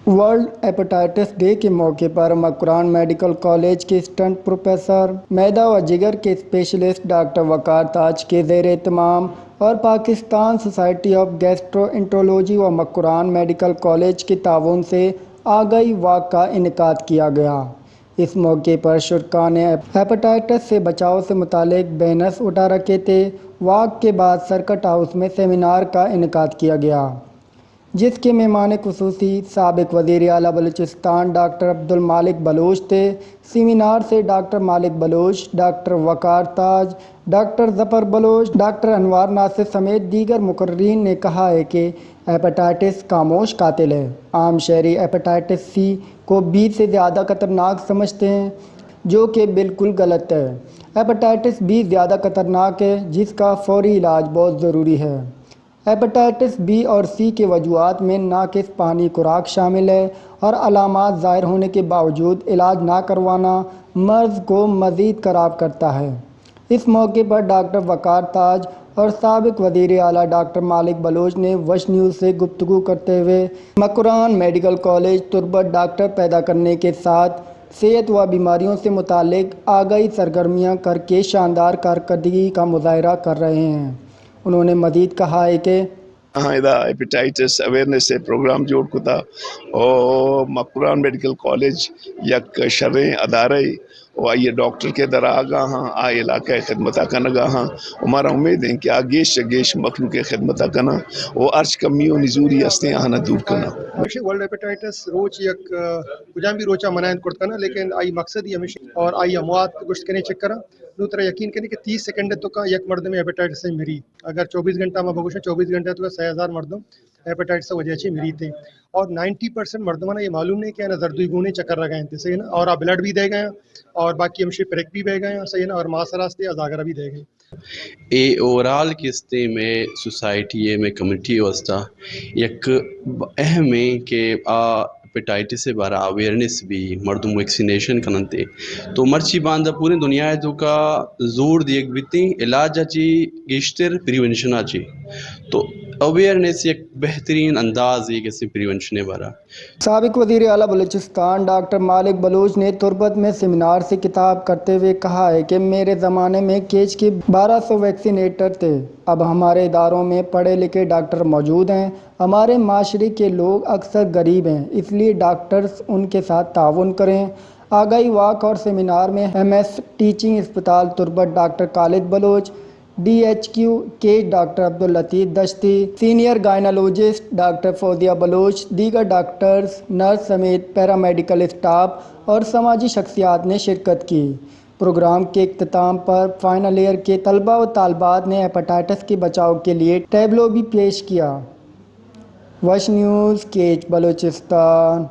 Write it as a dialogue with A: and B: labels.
A: World hepatitis day के मौके पर मकरान मेडिकल कॉलेज के स्टंट प्रोफेसर, मैदा व जिगर के स्पेशलिस्ट डॉक्टर वकार ताज के ज़ेर एहतमाम और पाकिस्तान सोसाइटी ऑफ गैस्ट्रोएंटरोलॉजी व मकरान मेडिकल कॉलेज के ताउन से आगाही वाक का इनेकाद किया गया। इस मौके पर शुरका ने हेपेटाइटिस से बचाव से मुतालिक बैनर्स उठा रखे थे। वाक के बाद सर्किट हाउस में सेमिनार का इनेकाद किया गया, जिसके मेहमान खुसूसी साबिक वज़ीर आला बलूचिस्तान डॉक्टर अब्दुल मालिक बलोच थे। सेमिनार से डॉक्टर मालिक बलोच, डॉक्टर वकार ताज, डॉक्टर ज़फ़र बलोच, डॉक्टर अनवार नासिर समेत दीगर मुकर्रीन ने कहा है कि हेपेटाइटिस खामोश कातिल है। आम शहरी हेपेटाइटिस सी को बी से ज़्यादा खतरनाक समझते हैं, जो कि बिल्कुल गलत है। हेपेटाइटिस बी ज़्यादा खतरनाक है, जिसका फौरी इलाज बहुत ज़रूरी है। हेपेटाइटिस बी और सी के वजूहात में नाकिस पानी खुराक शामिल है और अलामात ज़ाहिर होने के बावजूद इलाज ना करवाना मर्ज़ को मज़ीद ख़राब करता है। इस मौके पर डॉक्टर वकार ताज और साबिक वज़ीर आला डॉक्टर मालिक बलोच ने वश न्यूज़ से गुफ्तगू करते हुए Makran medical college Turbat doctor पैदा करने के साथ सेहत व बीमारियों से मुतालिक आगाही सरगर्मियाँ करके शानदार कारकर्दगी का मुज़ाहरा कर रहे हैं। उन्होंने मज़ीद कहा है कि
B: इदा हेपेटाइटिस अवेयरनेस प्रोग्राम जोड़ कुता और मकरान मेडिकल कॉलेज यक शर्य अदारे और आइए डॉक्टर के दर आगा हाँ आ इलाका खिदमत कनगा हाँ हमारा उम्मीद है कि आगेश गेश मखलू के खिदमत कना और अर्ज कमी और निजूरी हस्ते आना दूर करना।
C: वर्ल्ड हेपेटाइटिस रोच यक कुजाम भी रोचा मनायन कुर्तना, लेकिन आई मकसद ही हमेशा और आई अमवात गुश्त कने चेक करा दूसरा यकीन करें कि 30 सेकंड तो का एक मर्द में हेपेटाइटिस से मरी अगर 24 घंटा में बगुश 24 घंटे तो 6000 मर्दों हेपेटाइटिस से वजह से मरी थे और 90% मर्दों ये मालूम नहीं कि ना जर्दी गुने चक्कर लगा थे सही ना, और ब्लड भी दे गए और बाकी हमशे ब्रेक भी बह गए सही ना, और मासरास्ते अजागरा भी दे गए।
D: ए ओवरऑल किस्ते में सोसाइटी में कम्युनिटी वास्ता एक अहम है कि हेपेटाइटिस से बारा अवेयरनेस भी मर्दम वैक्सीनेशन करते तो मर्ची बांधा पूरी दुनिया है तो का जोर दिए बीती इलाज अच्छी गेश्तर प्रिवेंशन अच्छी तो अवेयरनेस एक बेहतरीन अंदाज है कि प्रिवेंशन बारा।
A: साबिक वज़ीर आला बलूचिस्तान डॉक्टर मालिक बलोच ने तुर्बत में सेमिनार से खिताब करते हुए कहा है कि मेरे ज़माने में केज के 1200 वैक्सीनेटर थे, अब हमारे इदारों में पढ़े लिखे डॉक्टर मौजूद हैं। हमारे माशरे के लोग अक्सर गरीब हैं, इसलिए डॉक्टर्स उनके साथ ताउन करें। आगाही वाक और सेमिनार में MS टीचिंग अस्पताल तुर्बत डॉक्टर खालिद बलोच, DHQ के doctor Abdul Latif Dashti, senior gynaecologist doctor Fauzia Baloch, दीगर डॉक्टर्स, नर्स समेत पैरामेडिकल स्टाफ और समाजी शख्सियात ने शिरकत की। प्रोग्राम के इख्तिताम पर फाइनल ईयर के तलबा व तालबात ने हेपेटाइटिस के बचाव के लिए टैबलो भी पेश किया। वश न्यूज़ केच बलूचिस्तान।